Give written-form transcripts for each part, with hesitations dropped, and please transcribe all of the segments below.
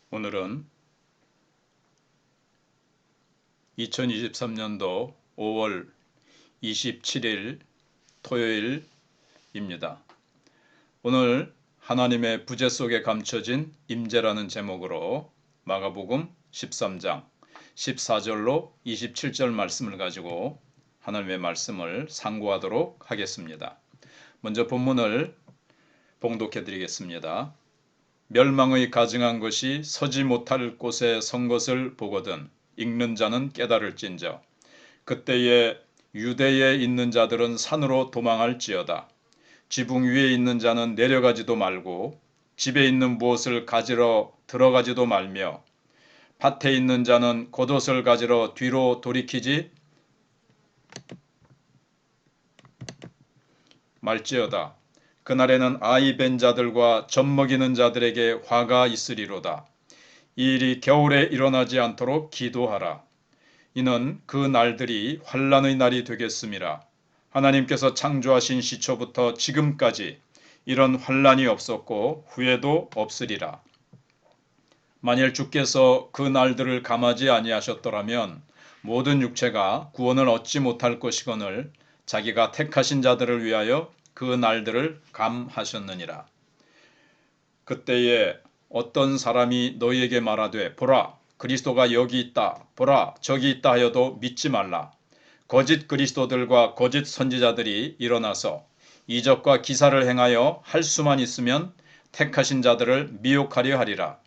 오늘은 2023년도 5월 27일 토요일입니다. 오늘 하나님의 부재 속에 감춰진 임재라는 제목으로 마가복음 13장 14절로 27절 말씀을 가지고 하나님의 말씀을 상고하도록 하겠습니다. 먼저 본문을 봉독해 드리겠습니다. 멸망의 가증한 것이 서지 못할 곳에 선 것을 보거든 읽는 자는 깨달을진저 그때에 유대에 있는 자들은 산으로 도망할지어다. 지붕 위에 있는 자는 내려가지도 말고 집에 있는 무엇을 가지러 들어가지도 말며 밭에 있는 자는 겉옷을 가지러 뒤로 돌이키지 말지어다. 그날에는 아이 벤 자들과 젖먹이는 자들에게 화가 있으리로다. 이 일이 겨울에 일어나지 않도록 기도하라. 이는 그 날들이 환난의 날이 되겠음이라. 하나님께서 창조하신 시초부터 지금까지 이런 환난이 없었고 후에도 없으리라. 만일 주께서 그 날들을 감하지 아니하셨더라면 모든 육체가 구원을 얻지 못할 것이거늘 자기가 택하신 자들을 위하여 그 날들을 감하셨느니라. 그때에 어떤 사람이 너희에게 말하되 보라 그리스도가 여기 있다 보라 저기 있다 하여도 믿지 말라. 거짓 그리스도들과 거짓 선지자들이 일어나서 이적과 기사를 행하여 할 수만 있으면 택하신 자들을 미혹하려 하리라.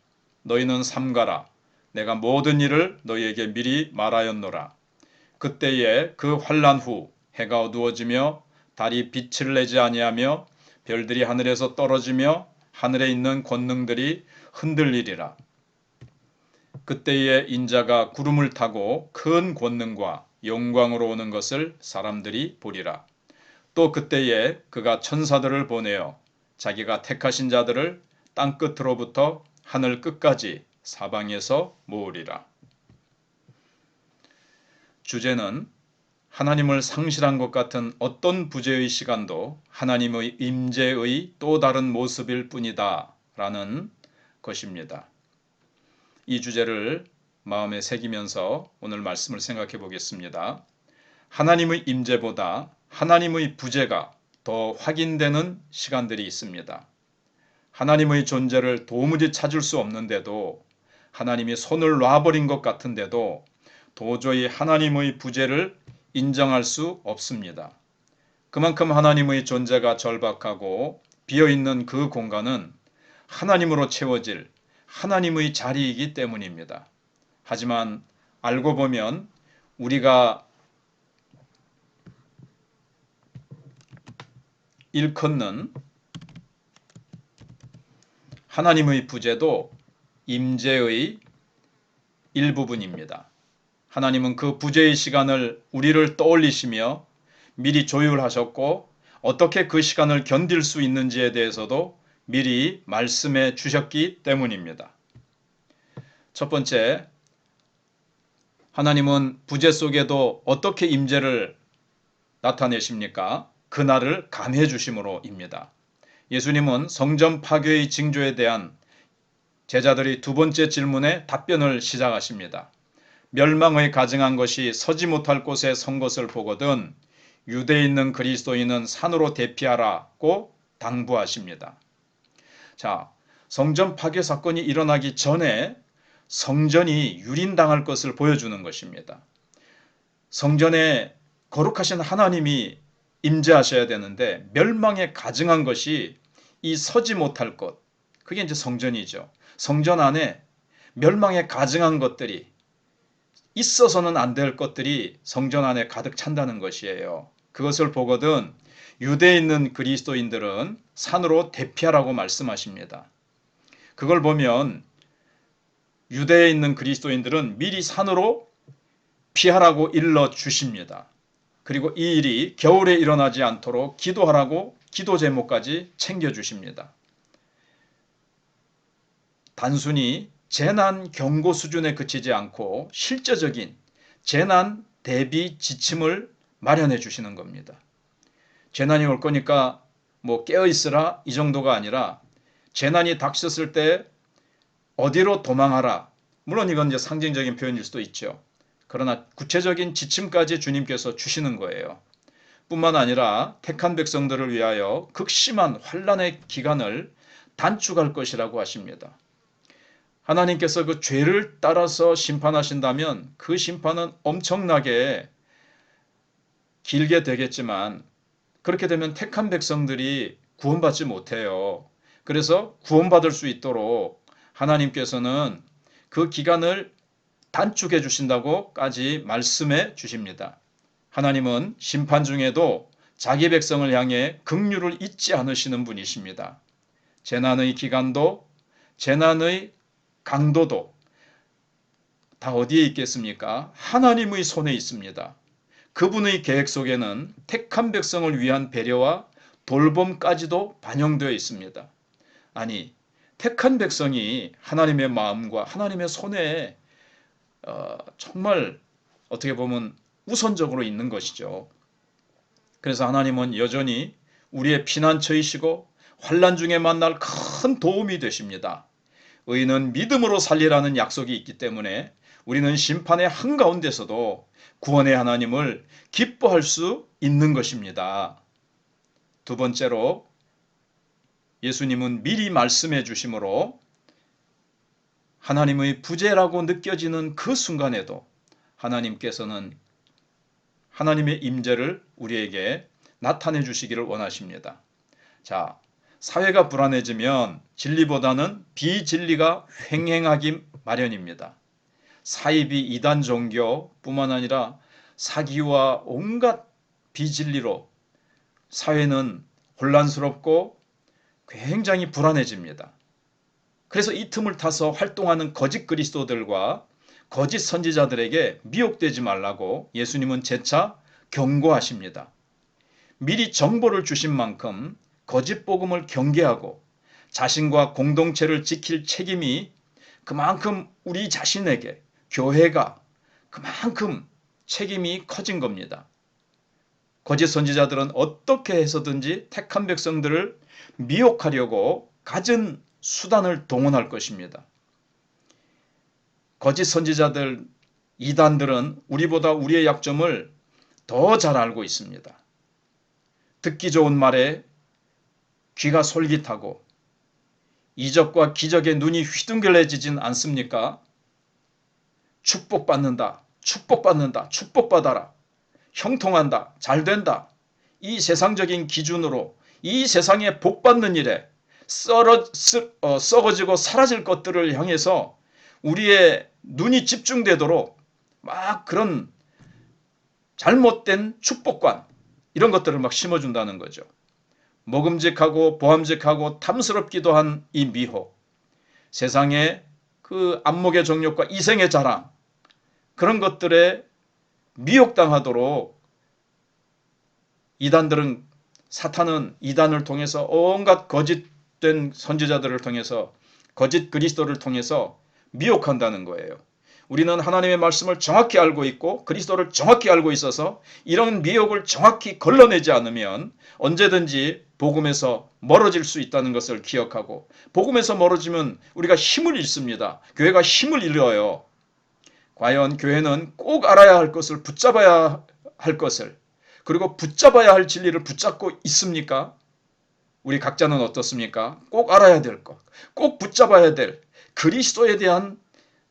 너희는 삼가라. 내가 모든 일을 너희에게 미리 말하였노라. 그때에 그 환난 후 해가 어두워지며 달이 빛을 내지 아니하며 별들이 하늘에서 떨어지며 하늘에 있는 권능들이 흔들리리라. 그때에 인자가 구름을 타고 큰 권능과 영광으로 오는 것을 사람들이 보리라. 또 그때에 그가 천사들을 보내어 자기가 택하신 자들을 땅 끝으로부터 하늘 끝까지 사방에서 모으리라. 주제는 하나님을 상실한 것 같은 어떤 부재의 시간도 하나님의 임재의 또 다른 모습일 뿐이다 라는 것입니다. 이 주제를 마음에 새기면서 오늘 말씀을 생각해 보겠습니다. 하나님의 임재보다 하나님의 부재가 더 확인되는 시간들이 있습니다. 하나님의 존재를 도무지 찾을 수 없는데도 하나님이 손을 놔버린 것 같은데도 도저히 하나님의 부재를 인정할 수 없습니다. 그만큼 하나님의 존재가 절박하고 비어있는 그 공간은 하나님으로 채워질 하나님의 자리이기 때문입니다. 하지만 알고 보면 우리가 일컫는 하나님의 부재도 임재의 일부분입니다. 하나님은 그 부재의 시간을 우리를 떠올리시며 미리 조율하셨고 어떻게 그 시간을 견딜 수 있는지에 대해서도 미리 말씀해 주셨기 때문입니다. 첫 번째, 하나님은 부재 속에도 어떻게 임재를 나타내십니까? 그날을 감해 주심으로입니다. 예수님은 성전 파괴의 징조에 대한 제자들의 두 번째 질문에 답변을 시작하십니다. 멸망의 가증한 것이 서지 못할 곳에 선 것을 보거든 유대에 있는 그리스도인은 산으로 대피하라고 당부하십니다. 자, 성전 파괴 사건이 일어나기 전에 성전이 유린당할 것을 보여주는 것입니다. 성전에 거룩하신 하나님이 임재하셔야 되는데 멸망에 가증한 것이 이 서지 못할 것, 그게 이제 성전이죠. 성전 안에 멸망에 가증한 것들이 있어서는 안 될 것들이 성전 안에 가득 찬다는 것이에요. 그것을 보거든 유대에 있는 그리스도인들은 산으로 대피하라고 말씀하십니다. 그걸 보면 유대에 있는 그리스도인들은 미리 산으로 피하라고 일러 주십니다. 그리고 이 일이 겨울에 일어나지 않도록 기도하라고 기도 제목까지 챙겨주십니다. 단순히 재난 경고 수준에 그치지 않고 실제적인 재난 대비 지침을 마련해 주시는 겁니다. 재난이 올 거니까 뭐 깨어 있으라 이 정도가 아니라 재난이 닥쳤을 때 어디로 도망하라. 물론 이건 이제 상징적인 표현일 수도 있죠. 그러나 구체적인 지침까지 주님께서 주시는 거예요. 뿐만 아니라 택한 백성들을 위하여 극심한 환난의 기간을 단축할 것이라고 하십니다. 하나님께서 그 죄를 따라서 심판하신다면 그 심판은 엄청나게 길게 되겠지만 그렇게 되면 택한 백성들이 구원받지 못해요. 그래서 구원받을 수 있도록 하나님께서는 그 기간을 단축해 주신다고까지 말씀해 주십니다. 하나님은 심판 중에도 자기 백성을 향해 긍휼을 잊지 않으시는 분이십니다. 재난의 기간도 재난의 강도도 다 어디에 있겠습니까? 하나님의 손에 있습니다. 그분의 계획 속에는 택한 백성을 위한 배려와 돌봄까지도 반영되어 있습니다. 아니, 택한 백성이 하나님의 마음과 하나님의 손에 정말 어떻게 보면 우선적으로 있는 것이죠. 그래서 하나님은 여전히 우리의 피난처이시고 환난 중에 만날 큰 도움이 되십니다. 의인은 믿음으로 살리라는 약속이 있기 때문에 우리는 심판의 한가운데서도 구원의 하나님을 기뻐할 수 있는 것입니다. 두 번째로 예수님은 미리 말씀해 주심으로 하나님의 부재라고 느껴지는 그 순간에도 하나님께서는 하나님의 임재를 우리에게 나타내 주시기를 원하십니다. 자, 사회가 불안해지면 진리보다는 비진리가 횡행하기 마련입니다. 사이비 이단 종교뿐만 아니라 사기와 온갖 비진리로 사회는 혼란스럽고 굉장히 불안해집니다. 그래서 이 틈을 타서 활동하는 거짓 그리스도들과 거짓 선지자들에게 미혹되지 말라고 예수님은 재차 경고하십니다. 미리 정보를 주신 만큼 거짓 복음을 경계하고 자신과 공동체를 지킬 책임이 그만큼 우리 자신에게 교회가 그만큼 책임이 커진 겁니다. 거짓 선지자들은 어떻게 해서든지 택한 백성들을 미혹하려고 갖은 수단을 동원할 것입니다. 거짓 선지자들, 이단들은 우리보다 우리의 약점을 더 잘 알고 있습니다. 듣기 좋은 말에 귀가 솔깃하고 이적과 기적에 눈이 휘둥글레지진 않습니까? 축복받는다, 축복받는다, 축복받아라, 형통한다, 잘된다. 이 세상적인 기준으로 이 세상에 복받는 일에 썩어지고 사라질 것들을 향해서 우리의 눈이 집중되도록 막 그런 잘못된 축복관 이런 것들을 막 심어준다는 거죠. 먹음직하고 보암직하고 탐스럽기도 한 이 미혹, 세상의 그 안목의 정욕과 이생의 자랑 그런 것들에 미혹당하도록 이단들은 사탄은 이단을 통해서 온갖 거짓된 선지자들을 통해서 거짓 그리스도를 통해서 미혹한다는 거예요. 우리는 하나님의 말씀을 정확히 알고 있고 그리스도를 정확히 알고 있어서 이런 미혹을 정확히 걸러내지 않으면 언제든지 복음에서 멀어질 수 있다는 것을 기억하고 복음에서 멀어지면 우리가 힘을 잃습니다. 교회가 힘을 잃어요. 과연 교회는 꼭 알아야 할 것을 붙잡아야 할 것을 그리고 붙잡아야 할 진리를 붙잡고 있습니까? 우리 각자는 어떻습니까? 꼭 알아야 될 것, 꼭 붙잡아야 될 그리스도에 대한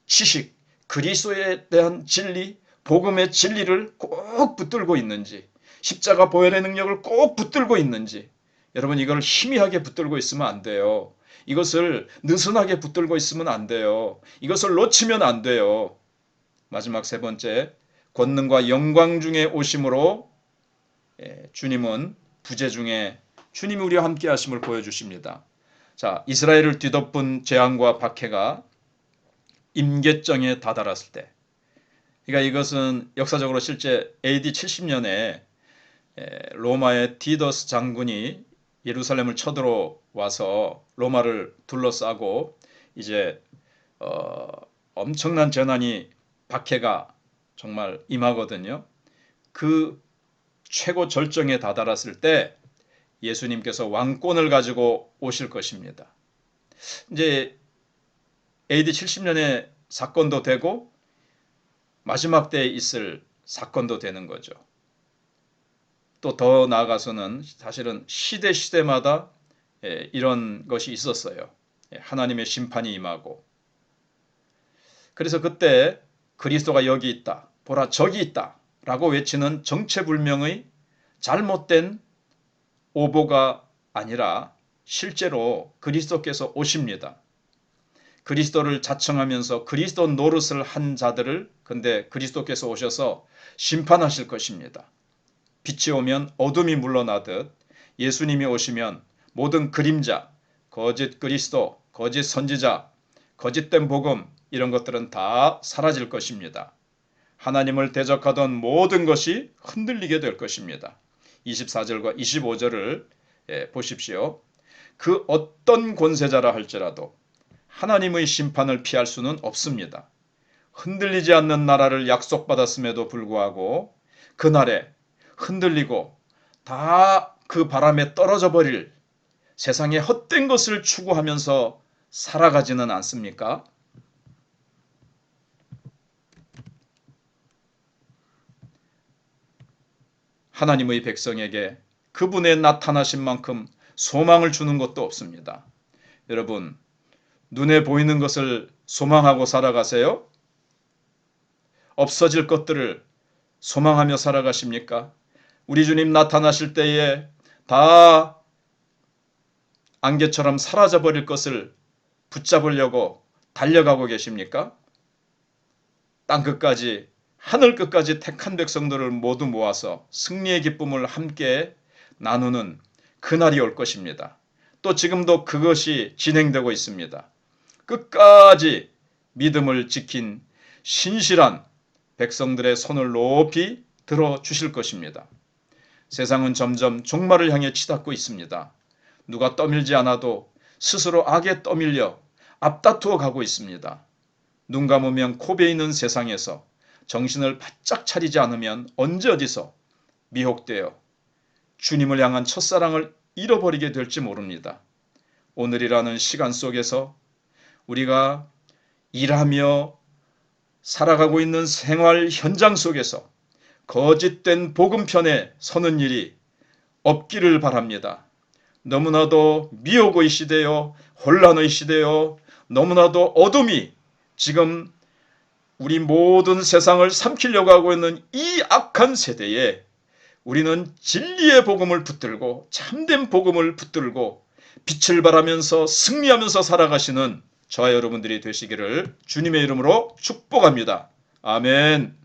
지식, 그리스도에 대한 진리, 복음의 진리를 꼭 붙들고 있는지, 십자가 보혈의 능력을 꼭 붙들고 있는지, 여러분 이걸 희미하게 붙들고 있으면 안 돼요. 이것을 느슨하게 붙들고 있으면 안 돼요. 이것을 놓치면 안 돼요. 마지막 세 번째, 권능과 영광 중에 오심으로 주님은 부재 중에 주님이 우리와 함께 하심을 보여주십니다. 자, 이스라엘을 뒤덮은 재앙과 박해가 임계점에 다다랐을 때, 그러니까 이것은 역사적으로 실제 AD 70년에 로마의 디더스 장군이 예루살렘을 쳐들어와서 로마를 둘러싸고 이제 엄청난 재난이 박해가 정말 임하거든요. 그 최고 절정에 다다랐을 때 예수님께서 왕권을 가지고 오실 것입니다. 이제 AD 70년의 사건도 되고 마지막 때에 있을 사건도 되는 거죠. 또 더 나아가서는 사실은 시대마다 이런 것이 있었어요. 하나님의 심판이 임하고, 그래서 그때 그리스도가 여기 있다, 보라 저기 있다 라고 외치는 정체불명의 잘못된 오보가 아니라 실제로 그리스도께서 오십니다. 그리스도를 자청하면서 그리스도 노릇을 한 자들을 근데 그리스도께서 오셔서 심판하실 것입니다. 빛이 오면 어둠이 물러나듯 예수님이 오시면 모든 그림자, 거짓 그리스도, 거짓 선지자, 거짓된 복음 이런 것들은 다 사라질 것입니다. 하나님을 대적하던 모든 것이 흔들리게 될 것입니다. 24절과 25절을 보십시오. 그 어떤 권세자라 할지라도 하나님의 심판을 피할 수는 없습니다. 흔들리지 않는 나라를 약속받았음에도 불구하고 그날에 흔들리고 다 그 바람에 떨어져 버릴 세상의 헛된 것을 추구하면서 살아가지는 않습니까? 하나님의 백성에게 그분의 나타나신 만큼 소망을 주는 것도 없습니다. 여러분, 눈에 보이는 것을 소망하고 살아가세요? 없어질 것들을 소망하며 살아가십니까? 우리 주님 나타나실 때에 다 안개처럼 사라져버릴 것을 붙잡으려고 달려가고 계십니까? 땅끝까지 하늘끝까지 택한 백성들을 모두 모아서 승리의 기쁨을 함께 나누는 그날이 올 것입니다. 또 지금도 그것이 진행되고 있습니다. 끝까지 믿음을 지킨 신실한 백성들의 손을 높이 들어주실 것입니다. 세상은 점점 종말을 향해 치닫고 있습니다. 누가 떠밀지 않아도 스스로 악에 떠밀려 앞다투어 가고 있습니다. 눈 감으면 코 베이는 세상에서 정신을 바짝 차리지 않으면 언제 어디서 미혹되어 주님을 향한 첫사랑을 잃어버리게 될지 모릅니다. 오늘이라는 시간 속에서 우리가 일하며 살아가고 있는 생활 현장 속에서 거짓된 복음편에 서는 일이 없기를 바랍니다. 너무나도 미혹의 시대요, 혼란의 시대요, 너무나도 어둠이 지금 우리 모든 세상을 삼키려고 하고 있는 이 악한 세대에 우리는 진리의 복음을 붙들고 참된 복음을 붙들고 빛을 발하면서 승리하면서 살아가시는 저와 여러분들이 되시기를 주님의 이름으로 축복합니다. 아멘.